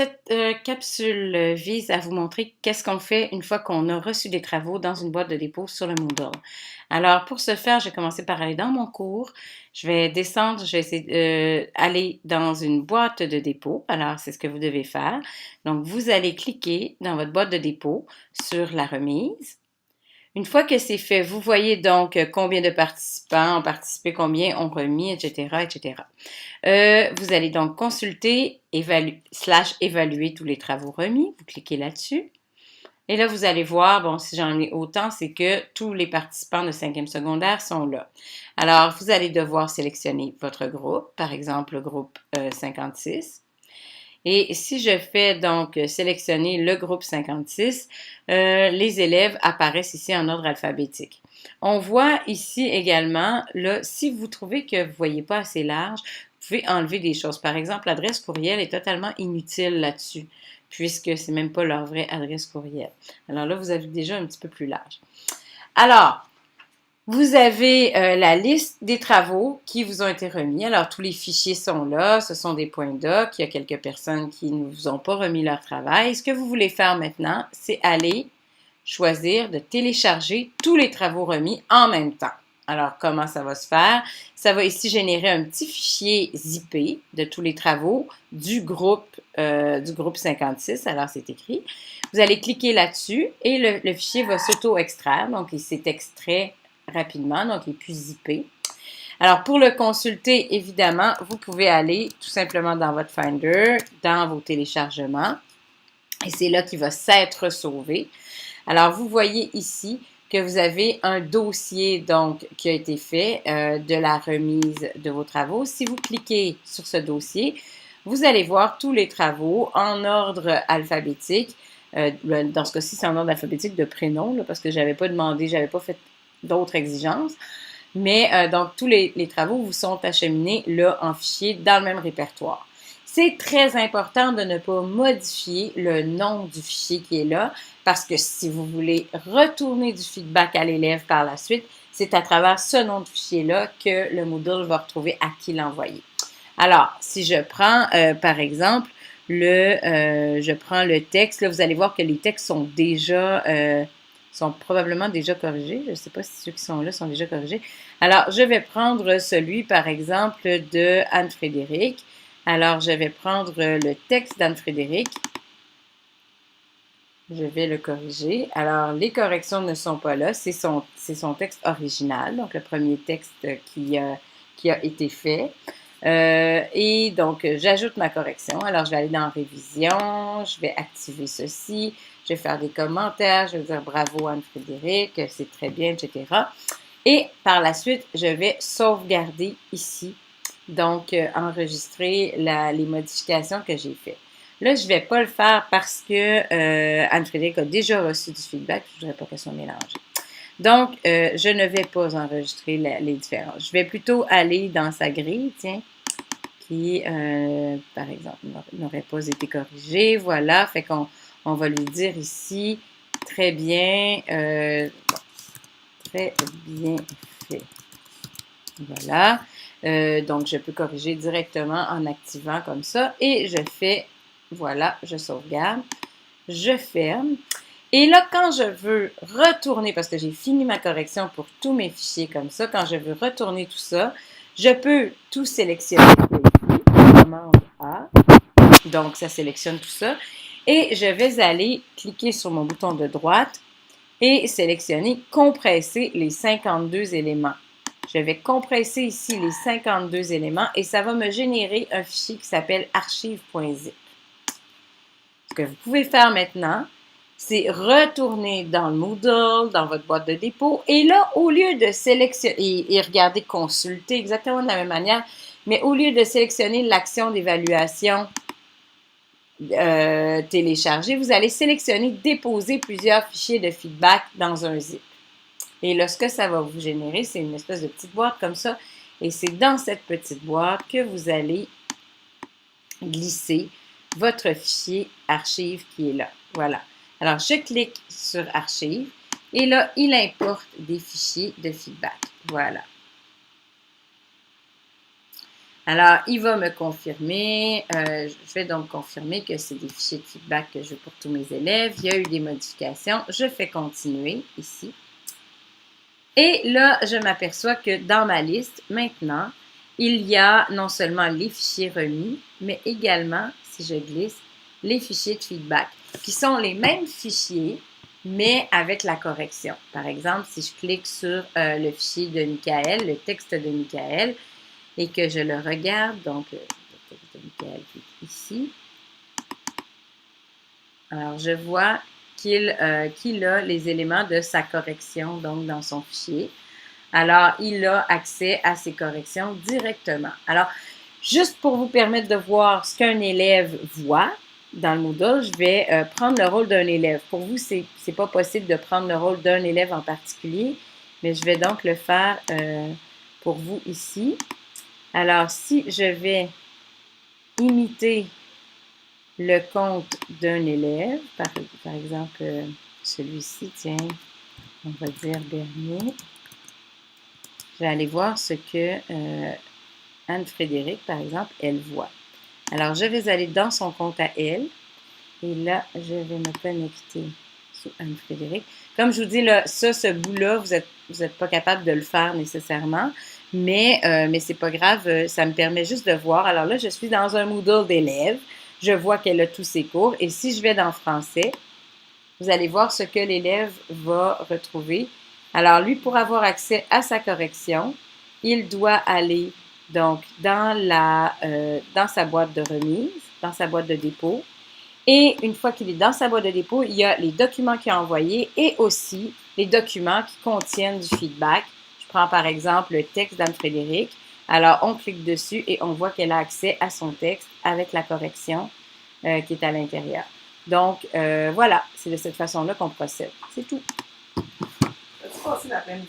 Cette capsule vise à vous montrer qu'est-ce qu'on fait une fois qu'on a reçu des travaux dans une boîte de dépôt sur le Moodle. Alors, pour ce faire, je vais commencer par aller dans mon cours. Je vais descendre, je vais essayer d'aller dans une boîte de dépôt. Alors, c'est ce que vous devez faire. Donc, vous allez cliquer dans votre boîte de dépôt sur la remise. Une fois que c'est fait, vous voyez donc combien de participants ont participé, combien ont remis, etc., etc. Vous allez donc consulter, évaluer tous les travaux remis. Vous cliquez là-dessus. Et là, vous allez voir, bon, si j'en ai autant, c'est que tous les participants de 5e secondaire sont là. Alors, vous allez devoir sélectionner votre groupe, par exemple le groupe 56. Et si je fais donc sélectionner le groupe 56, les élèves apparaissent ici en ordre alphabétique. On voit ici également, là, si vous trouvez que vous ne voyez pas assez large, vous pouvez enlever des choses. Par exemple, l'adresse courriel est totalement inutile là-dessus, puisque ce n'est même pas leur vraie adresse courriel. Alors là, vous avez déjà un petit peu plus large. Alors, vous avez la liste des travaux qui vous ont été remis. Alors, tous les fichiers sont là. Ce sont des points doc. Il y a quelques personnes qui ne vous ont pas remis leur travail. Ce que vous voulez faire maintenant, c'est aller choisir de télécharger tous les travaux remis en même temps. Alors, comment ça va se faire? Ça va ici générer un petit fichier zippé de tous les travaux du groupe 56. Alors, c'est écrit. Vous allez cliquer là-dessus et le fichier va s'auto-extraire. Donc, il s'est extrait rapidement, donc il est plus zippé. Alors, pour le consulter, évidemment, vous pouvez aller tout simplement dans votre Finder, dans vos téléchargements, et c'est là qu'il va s'être sauvé. Alors, vous voyez ici que vous avez un dossier donc qui a été fait de la remise de vos travaux. Si vous cliquez sur ce dossier, vous allez voir tous les travaux en ordre alphabétique. Dans ce cas-ci, c'est en ordre alphabétique de prénom, là, parce que je n'avais pas demandé, je n'avais pas fait d'autres exigences. Mais donc, tous les travaux vous sont acheminés là en fichier dans le même répertoire. C'est très important de ne pas modifier le nom du fichier qui est là parce que si vous voulez retourner du feedback à l'élève par la suite, c'est à travers ce nom de fichier-là que le Moodle va retrouver à qui l'envoyer. Alors, si je prends, par exemple, je prends le texte, là, vous allez voir que les textes sont probablement déjà corrigés. Je ne sais pas si ceux qui sont là sont déjà corrigés. Alors, je vais prendre celui, par exemple, de Anne-Frédéric. Alors, je vais prendre le texte d'Anne-Frédéric. Je vais le corriger. Alors, les corrections ne sont pas là. C'est son texte original, donc le premier texte qui a été fait. Et donc, j'ajoute ma correction. Alors, je vais aller dans Révision, je vais activer ceci, je vais faire des commentaires, je vais dire bravo Anne-Frédéric, c'est très bien, etc. Et par la suite, je vais sauvegarder ici, donc enregistrer les modifications que j'ai faites. Là, je ne vais pas le faire parce que Anne-Frédéric a déjà reçu du feedback, je ne voudrais pas qu'elle soit mélangée. Donc, je ne vais pas enregistrer les différences. Je vais plutôt aller dans sa grille, tiens, qui, par exemple, n'aurait pas été corrigée. Voilà, fait qu'on va lui dire ici, très bien, très bien fait. Voilà. Donc, je peux corriger directement en activant comme ça. Et je fais, voilà, je sauvegarde, je ferme. Et là, quand je veux retourner, parce que j'ai fini ma correction pour tous mes fichiers comme ça, quand je veux retourner tout ça, je peux tout sélectionner ici, commande A. Donc, ça sélectionne tout ça. Et je vais aller cliquer sur mon bouton de droite et sélectionner compresser les 52 éléments. Je vais compresser ici les 52 éléments et ça va me générer un fichier qui s'appelle archive.zip. Ce que vous pouvez faire maintenant, c'est retourner dans le Moodle, dans votre boîte de dépôt, et là, au lieu de sélectionner, et regarder consulter exactement de la même manière, mais au lieu de sélectionner l'action d'évaluation télécharger, vous allez sélectionner déposer plusieurs fichiers de feedback dans un zip. Et là, ce que ça va vous générer, c'est une espèce de petite boîte comme ça. Et c'est dans cette petite boîte que vous allez glisser votre fichier archive qui est là. Voilà. Alors, je clique sur archive et là, il importe des fichiers de feedback. Voilà. Alors, il va me confirmer, je vais donc confirmer que c'est des fichiers de feedback que je veux pour tous mes élèves. Il y a eu des modifications. Je fais continuer ici. Et là, je m'aperçois que dans ma liste, maintenant, il y a non seulement les fichiers remis, mais également, si je glisse, les fichiers de feedback, qui sont les mêmes fichiers, mais avec la correction. Par exemple, si je clique sur le fichier de Michael, le texte de Michael, et que je le regarde, donc le texte de Michael qui est ici, alors je vois qu'il a les éléments de sa correction, donc dans son fichier. Alors, il a accès à ces corrections directement. Alors, juste pour vous permettre de voir ce qu'un élève voit dans le Moodle, je vais prendre le rôle d'un élève. Pour vous, c'est pas possible de prendre le rôle d'un élève en particulier, mais je vais donc le faire pour vous ici. Alors, si je vais imiter le compte d'un élève, par exemple, celui-ci, tiens, on va dire Bernier. Je vais aller voir ce que Anne-Frédérique, par exemple, elle voit. Alors, je vais aller dans son compte à elle. Et là, je vais me connecter sur Anne-Frédérique. Comme je vous dis, là, ce bout-là, vous êtes pas capable de le faire nécessairement. Mais c'est pas grave, ça me permet juste de voir. Alors là, je suis dans un Moodle d'élèves. Je vois qu'elle a tous ses cours. Et si je vais dans français, vous allez voir ce que l'élève va retrouver. Alors, lui, pour avoir accès à sa correction, il doit aller donc dans sa boîte de remise, dans sa boîte de dépôt. Et une fois qu'il est dans sa boîte de dépôt, il y a les documents qu'il a envoyés et aussi les documents qui contiennent du feedback. Je prends par exemple le texte d'Anne-Frédérique. Alors, on clique dessus et on voit qu'elle a accès à son texte avec la correction qui est à l'intérieur. Donc, voilà, c'est de cette façon-là qu'on procède. C'est tout. As-tu passé l'après-midi